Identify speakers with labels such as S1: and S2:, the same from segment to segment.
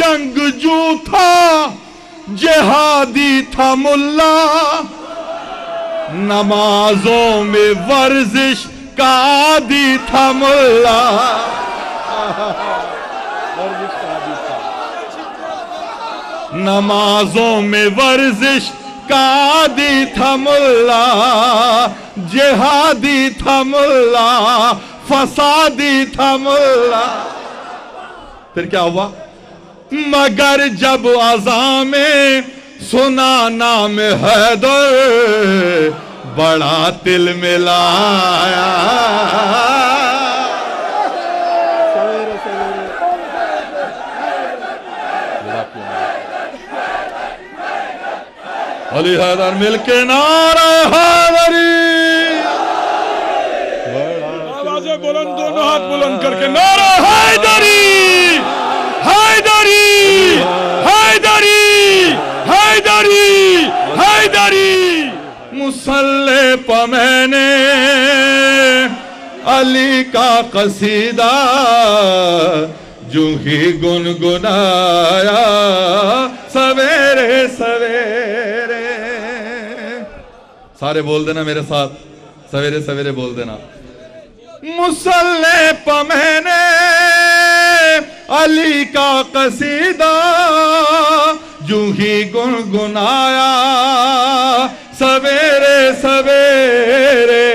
S1: جنگجو تھا جہادی تھا ملا، نمازوں میں ورزش کا عادی تھا ملا. نمازوں میں ورزش کا عادی تھا ملا، جہادی تھا ملا، فسادی تھا ملا. پھر کیا ہوا؟ مگر جب اذان میں سنا نام حیدر، بڑا دل ملایا. علی حیدر مل کے نعرہ حیدری،
S2: آوازیں بلند، دونوں ہاتھ بلند کر کے نعرہ حیدری، حیدری، حیدری، حیدری، حیدری.
S1: مصلی پہ میں نے علی کا قصیدہ جو ہی گنگنایا، سویرے سویرے. سارے بول دینا میرے ساتھ، سویرے سویرے بول دینا. مصلی پہ میں نے علی کا قصیدہ جو ہی گنگنایا، سویرے سویرے.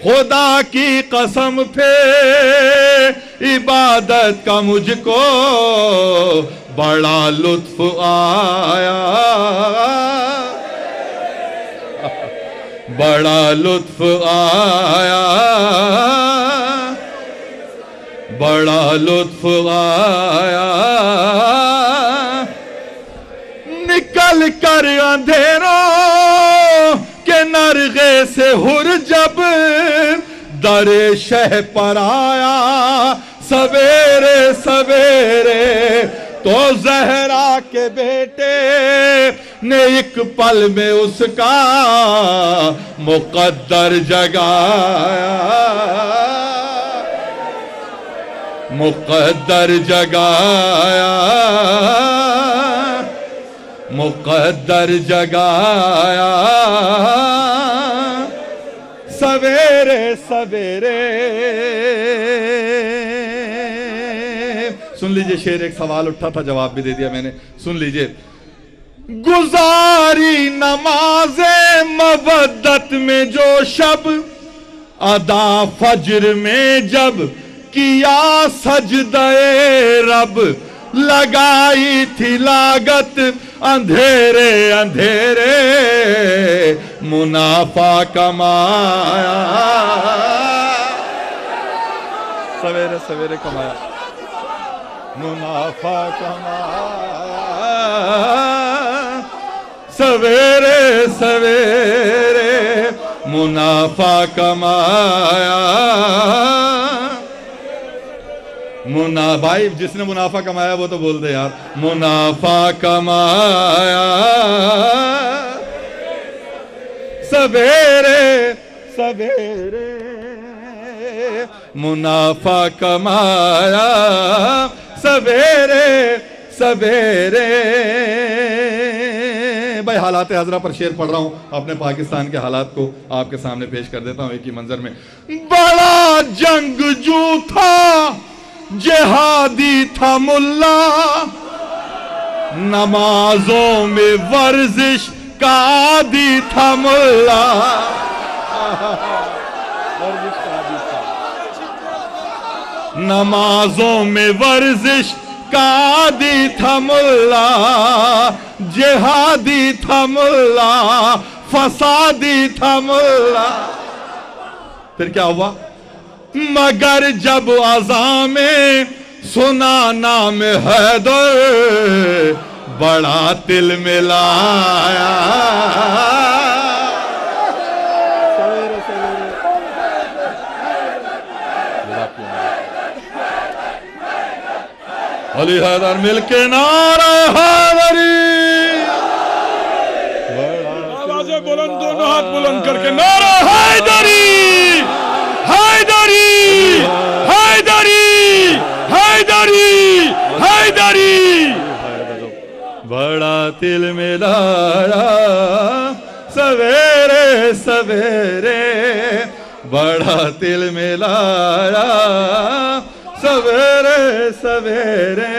S1: خدا کی قسم پہ عبادت کا مجھ کو بڑا لطف آیا، بڑا لطف آیا، بڑا لطف آیا. نکل کر اندھیروں کے نرغے سے ہر جب در شہ پر آیا، سویرے سویرے. تو زہرا کے بیٹے نے ایک پل میں اس کا مقدر جگایا، مقدر جگایا، مقدر جگایا. سویرے سویرے. سن لیجئے شعر، ایک سوال اٹھا تھا جواب بھی دے دیا میں نے، سن لیجئے. گزاری نماز مودت میں جو شب، ادا فجر میں جب کیا سجدہ رب، لگائی تھی لاگت اندھیرے اندھیرے، منافع کمایا، سویرے سویرے کمایا، منافع کمایا، سویرے سویرے منافع کمایا. بھائی جس نے منافع کمایا وہ تو بول دے یار. منافع کمایا، سویرے سویرے منافع کمایا، سویرے سویرے. بھائی حالات حاضرہ پر شعر پڑھ رہا ہوں، اپنے پاکستان کے حالات کو آپ کے سامنے پیش کر دیتا ہوں ایک ہی منظر میں. بڑا جنگجو تھا جہادی تھا ملا، نمازوں میں ورزش کا عادی تھا ملا. نمازوں میں ورزش کا عادی تھا ملا، جہادی تھا ملا، فسادی تھا ملا. پھر کیا ہوا؟ مگر جب اذان میں سنا نام حیدر، بڑا دل ملایا. علی حیدر مل کے نعرہ حیدری،
S2: آوازیں بلند، دونوں ہاتھ بلند کر کے نعرہ حیدری، حیدری، حیدری، حیدری، حیدری،
S1: بڑا دل میں لایا سویرے سویرے بڑا دل میں لایا سویرے سویرے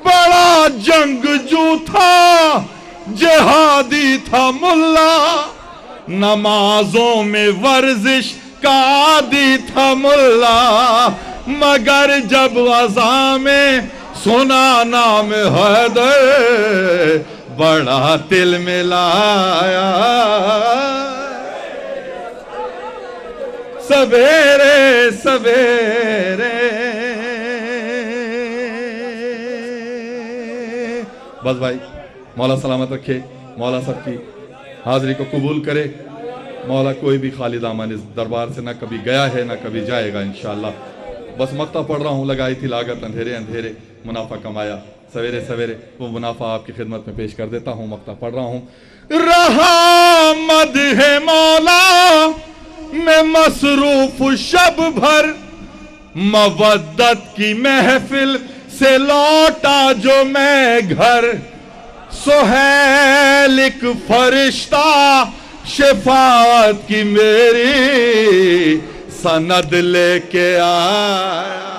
S1: بڑا جنگجو تھا جہادی تھا ملا نمازوں میں ورزش کا عادی تھا ملا مگر جب اذان میں سنا نام حیدر بڑا دل میں لایا سویرے سویرے بس بھائی مولا سلامت رکھے مولا سب کی حاضری کو قبول کرے مولا کوئی بھی خالی دامن اس دربار سے نہ کبھی گیا ہے نہ کبھی جائے گا انشاءاللہ بس مقطع پڑھ رہا ہوں لگائی تھی لاگت اندھیرے اندھیرے منافع کمایا سویرے سویرے وہ منافع آپ کی خدمت میں پیش کر دیتا ہوں مقطع پڑھ رہا ہوں رہا مدح مولا میں مصروف شب بھر مودت کی محفل سے لوٹا جو میں گھر سہیل ایک فرشتہ شفاعت کی میری سند لے کے آیا